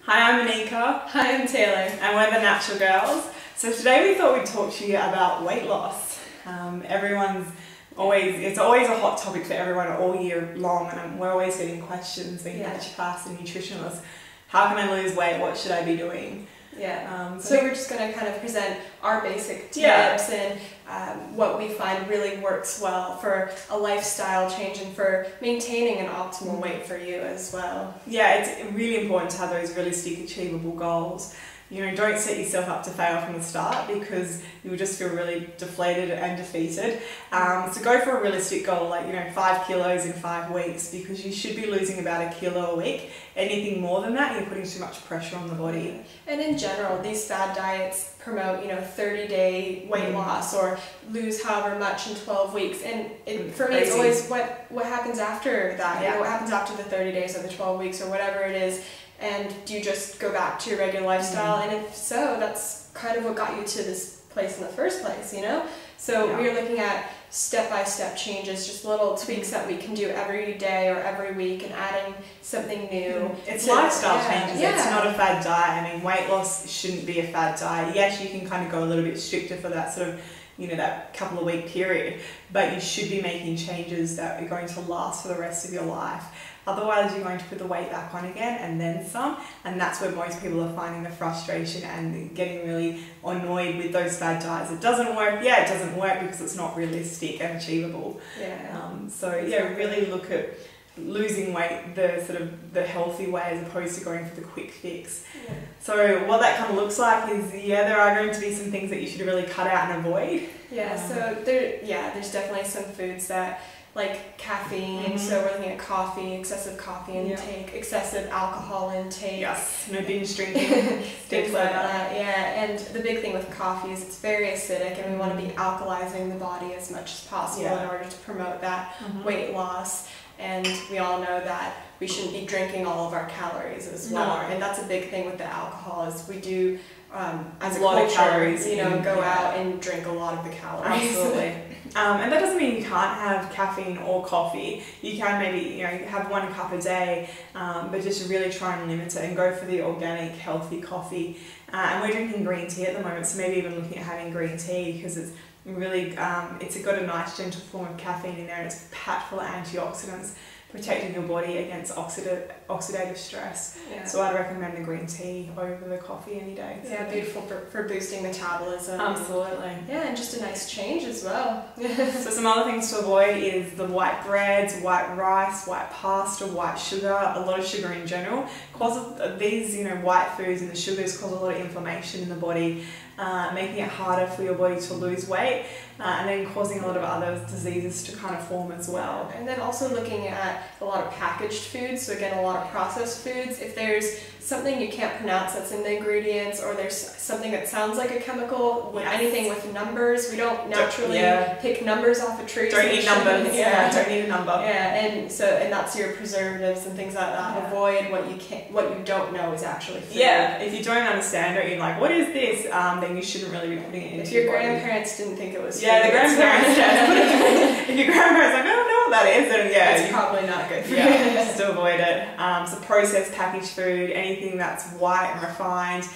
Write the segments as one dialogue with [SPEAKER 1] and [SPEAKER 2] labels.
[SPEAKER 1] Hi, I'm Anika.
[SPEAKER 2] Hi, I'm Taylor.
[SPEAKER 1] And we're the Natural Girls. So today we thought we'd talk to you about weight loss. It's always a hot topic for everyone all year long, and we're always getting questions being naturopaths and nutritionists. How can I lose weight? What should I be doing?
[SPEAKER 2] So we're just going to kind of present our basic tips and what we find really works well for a lifestyle change and for maintaining an optimal weight for you as well.
[SPEAKER 1] Yeah, it's really important to have those realistic, achievable goals. You know, don't set yourself up to fail from the start because you'll just feel really deflated and defeated. So go for a realistic goal, like 5 kilos in 5 weeks, because you should be losing about 1 kilo a week. Anything more than that, you're putting too much pressure on the body.
[SPEAKER 2] And in general, these fad diets promote 30-day weight loss or lose however much in 12 weeks. And for me, it's always what happens after that. What happens after the 30 days or the 12 weeks or whatever it is. And do you just go back to your regular lifestyle? And if so, that's kind of what got you to this place in the first place, So we're looking at step-by-step changes, just little tweaks that we can do every day or every week and adding something new.
[SPEAKER 1] It's lifestyle changes. It's not a fad diet. I mean, weight loss shouldn't be a fad diet. Yes, you can kind of go a little bit stricter for that sort of that couple of week period, but you should be making changes that are going to last for the rest of your life. Otherwise, you're going to put the weight back on again and then some, and that's where most people are finding the frustration and getting really annoyed with those fad diets. It doesn't work. It doesn't work because it's not realistic and achievable. Really look at losing weight the healthy way as opposed to going for the quick fix. So what that kind of looks like is there are going to be some things that you should really cut out and avoid.
[SPEAKER 2] So there's definitely some foods that like caffeine, so we're looking at coffee, excessive coffee intake, excessive alcohol intake.
[SPEAKER 1] Yes, no binge drinking,
[SPEAKER 2] things like that. And the big thing with coffee is it's very acidic, and we want to be alkalizing the body as much as possible in order to promote that weight loss. And we all know that we shouldn't be drinking all of our calories as well. And that's a big thing with the alcohol is we do, as a
[SPEAKER 1] lot
[SPEAKER 2] culture,
[SPEAKER 1] of calories,
[SPEAKER 2] go out and drink a lot of the calories.
[SPEAKER 1] Absolutely. And that doesn't mean you can't have caffeine or coffee. You can maybe have 1 cup a day, but just really try and limit it and go for the organic, healthy coffee. And we're drinking green tea at the moment, so maybe even looking at having green tea because it's really it's got a nice gentle form of caffeine in there, and it's packed full of antioxidants, protecting your body against oxidative stress. So I'd recommend the green tea over the coffee any day.
[SPEAKER 2] Beautiful for boosting metabolism.
[SPEAKER 1] Absolutely.
[SPEAKER 2] And just a nice change as well.
[SPEAKER 1] So some other things to avoid is the white breads, white rice, white pasta, white sugar, a lot of sugar in general. These white foods and the sugars cause a lot of inflammation in the body, making it harder for your body to lose weight, and then causing a lot of other diseases to kind of form as well.
[SPEAKER 2] And then also looking at a lot of packaged foods, so again a lot of processed foods. If there's something you can't pronounce that's in the ingredients, or there's something that sounds like a chemical, with anything with numbers, we don't naturally pick numbers off of trees.
[SPEAKER 1] Don't eat numbers. Don't need a number.
[SPEAKER 2] And that's your preservatives and things like that. Avoid what you don't know is actually food.
[SPEAKER 1] If you don't understand it, you're like, what is this? Then you shouldn't really be putting it into
[SPEAKER 2] if your grandparents didn't think it was food.
[SPEAKER 1] The grandparents if your grandparents like, I don't know what that is, then
[SPEAKER 2] it's probably not good for you.
[SPEAKER 1] Just to avoid it. So processed packaged food, anything that's white and refined,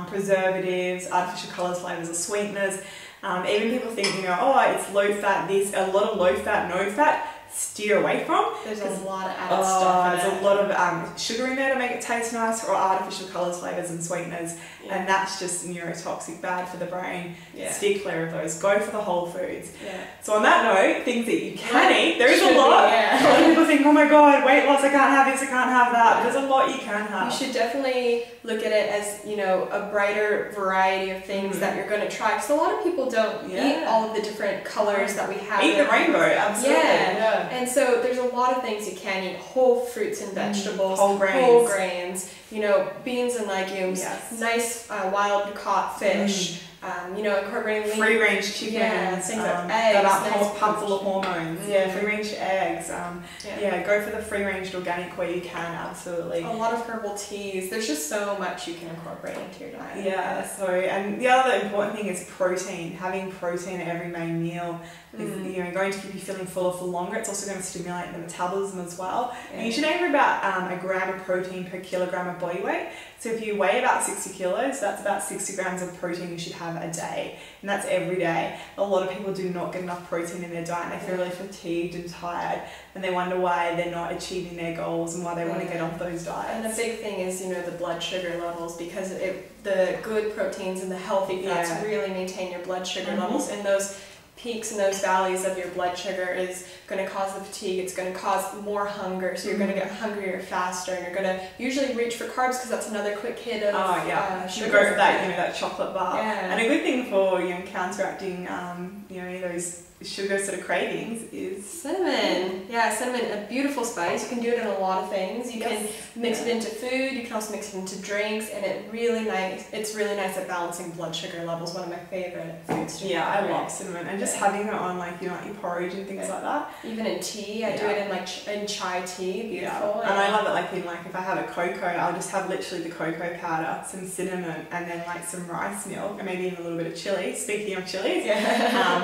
[SPEAKER 1] preservatives, artificial colours, flavours or sweeteners. Even people think, it's low fat this, a lot of low fat, no fat, steer away from.
[SPEAKER 2] There's a lot of added stuff.
[SPEAKER 1] There's a lot of sugar in there to make it taste nice, or artificial colours, flavours and sweeteners, and that's just neurotoxic, bad for the brain. Steer clear of those. Go for the whole foods. So on that note, things that you can eat, there is a lot. A lot of people think, oh my god, weight loss, I can't have this, I can't have that. There's a lot you can have.
[SPEAKER 2] You should definitely look at it as a brighter variety of things that you're going to try, because a lot of people don't eat all of the different colors that we have.
[SPEAKER 1] Eat the rainbow, absolutely.
[SPEAKER 2] And so there's a lot of things you can eat: whole fruits and vegetables,
[SPEAKER 1] whole grains,
[SPEAKER 2] beans and legumes, nice wild caught fish, incorporating
[SPEAKER 1] free range chickens,
[SPEAKER 2] things like eggs,
[SPEAKER 1] that pump full of hormones, free range eggs, go for the free range organic where you can, absolutely.
[SPEAKER 2] A lot of herbal teas. There's just so much you can incorporate into your diet.
[SPEAKER 1] And the other important thing is protein. Having protein at every main meal, is going to keep you feeling fuller for longer. It's also going to stimulate the metabolism as well. And you should aim for about a gram of protein per kilogram of body weight. So if you weigh about 60 kilos, that's about 60 grams of protein you should have a day. And that's every day. A lot of people do not get enough protein in their diet. They feel really fatigued and tired, and they wonder why they're not achieving their goals and why they want to get off those diets.
[SPEAKER 2] And the big thing is, the blood sugar levels, because the good proteins and the healthy fats really maintain your blood sugar levels, and those peaks and those valleys of your blood sugar is going to cause the fatigue. It's going to cause more hunger, so you're going to get hungrier faster, and you're going to usually reach for carbs because that's another quick hit of sugar.
[SPEAKER 1] Go for that, that chocolate bar.
[SPEAKER 2] Yeah.
[SPEAKER 1] And a good thing for counteracting those sugar sort of cravings is
[SPEAKER 2] cinnamon. Yeah, cinnamon, a beautiful spice. You can do it in a lot of things. You can mix it into food. You can also mix it into drinks, and it's really nice at balancing blood sugar levels. One of my favorite foods to do.
[SPEAKER 1] Yeah, I love cinnamon, and just having it on your porridge and things like that.
[SPEAKER 2] Even in tea, I do it in chai tea. Beautiful.
[SPEAKER 1] And I love it if I have a cocoa, I'll just have literally the cocoa powder, some cinnamon, and then some rice milk, and maybe even a little bit of chili. Speaking of chilies,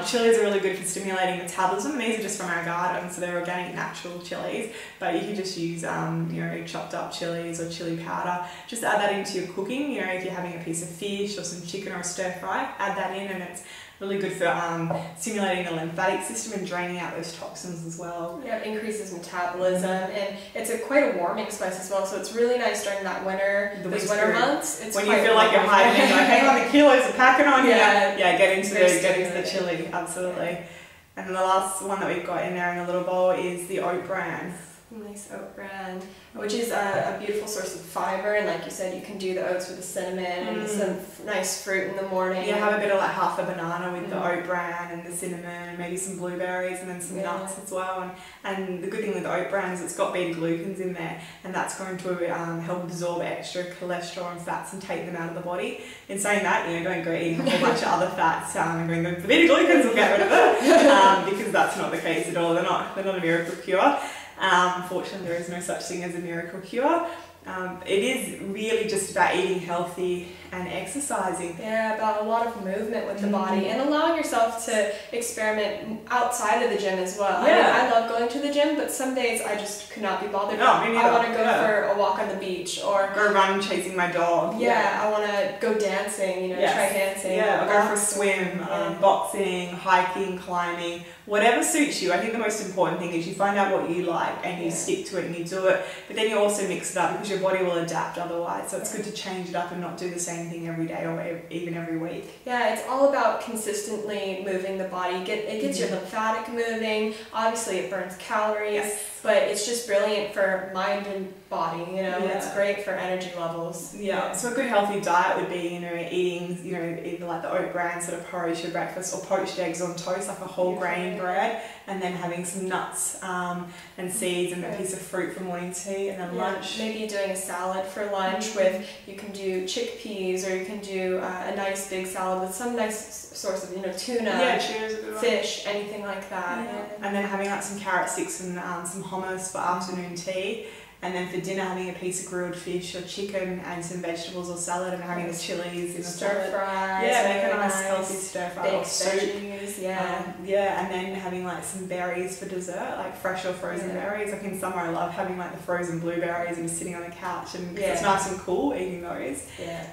[SPEAKER 1] chilies are really good for stimulating metabolism. These are just from our garden, so they're organic, natural chilies, but you can just use chopped up chilies or chili powder. Just add that into your cooking. If you're having a piece of fish or some chicken or a stir fry, add that in, and it's really good for stimulating the lymphatic system and draining out those toxins as well. Yeah, it increases metabolism, and it's quite a warming spice as well, so it's really nice during that winter, those winter months. It's when you feel like you're hiding, hang on, the kilos are packing on you. Get into the chili, absolutely. And the last one that we've got in there in the little bowl is the oat bran. Nice oat bran, which is a beautiful source of fiber, and like you said, you can do the oats with the cinnamon and some nice fruit in the morning. Yeah, have a bit of half a banana with the oat bran and the cinnamon, and maybe some blueberries, and then some nuts as well. And the good thing with the oat bran is it's got beta-glucans in there, and that's going to help absorb extra cholesterol and fats and take them out of the body. In saying that, don't go eating a whole bunch of other fats and going, the beta-glucans will get rid of it, because that's not the case at all. They're not a miracle cure. Unfortunately, there is no such thing as a miracle cure. It is really just about eating healthy and exercising. Yeah, about a lot of movement with the body and allowing yourself to experiment outside of the gym as well. Yeah. I love going to the gym, but some days I just could not be bothered. No, me neither. I want to go for a walk on the beach, or go run chasing my dog. Yeah, I want to go dancing, try dancing. Yeah, or go for a swim, boxing, hiking, climbing, whatever suits you. I think the most important thing is you find out what you like and you stick to it and you do it, but then you also mix it up because your body will adapt otherwise. So it's good to change it up and not do the same thing every day or even every week. Yeah, it's all about consistently moving the body. It gets your lymphatic moving. Obviously, it burns calories, but it's just brilliant for mind and body. It's great for energy levels. Yeah. So a good healthy diet would be, eating, either like the oat bran sort of porridge for breakfast, or poached eggs on toast, like a whole grain bread, and then having some nuts and seeds and a piece of fruit for morning tea, and then lunch. Maybe doing a salad for lunch with, you can do chickpeas, or you can do a nice big salad with some nice source of, tuna, fish, anything like that. Yeah. And then having some carrot sticks and some hummus for afternoon tea. And then for dinner, having a piece of grilled fish or chicken and some vegetables or salad, and having the chilies in the stir fry. Yeah, make a nice healthy stir fry or soup. And then having some berries for dessert, like fresh or frozen berries. Like in summer, I love having the frozen blueberries and sitting on the couch, and it's nice and cool eating those.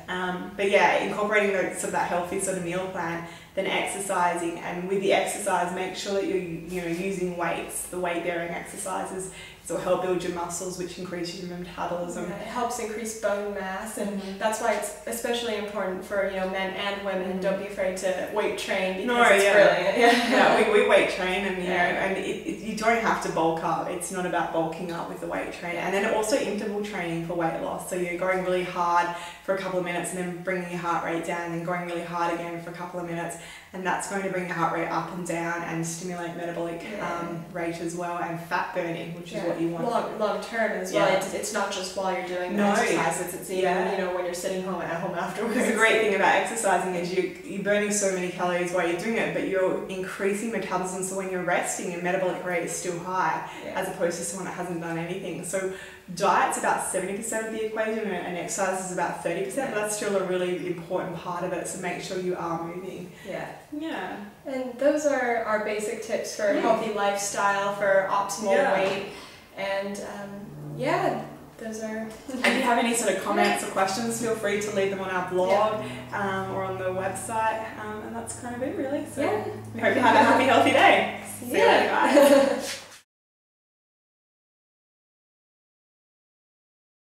[SPEAKER 1] But incorporating that healthy sort of meal plan. Then exercising, and with the exercise, make sure that you're using weights, the weight bearing exercises. So it'll help build your muscles, which increases your metabolism. Yeah, it helps increase bone mass, and that's why it's especially important for men and women. Don't be afraid to weight train, because it's brilliant. We weight train, and and you don't have to bulk up. It's not about bulking up with the weight train. And then also interval training for weight loss. So you're going really hard for a couple of minutes, and then bringing your heart rate down, and then going really hard again for a couple of minutes. And that's going to bring your heart rate up and down and stimulate metabolic rate as well, and fat burning, which is what you want. Long term as well. It's not just while you're doing the exercises, it's even when you're sitting at home afterwards. Because the great thing about exercising is you're burning so many calories while you're doing it, but you're increasing metabolism, so when you're resting, your metabolic rate is still high, as opposed to someone that hasn't done anything. So diet's about 70% of the equation, and exercise is about 30%, but that's still a really important part of it, so make sure you are moving. Yeah.
[SPEAKER 2] And those are our basic tips for healthy lifestyle, for optimal weight. And those are...
[SPEAKER 1] If you have any sort of comments or questions, feel free to leave them on our blog or on the website. And that's kind of it, really. So we hope you have a happy, healthy day. See you later, guys.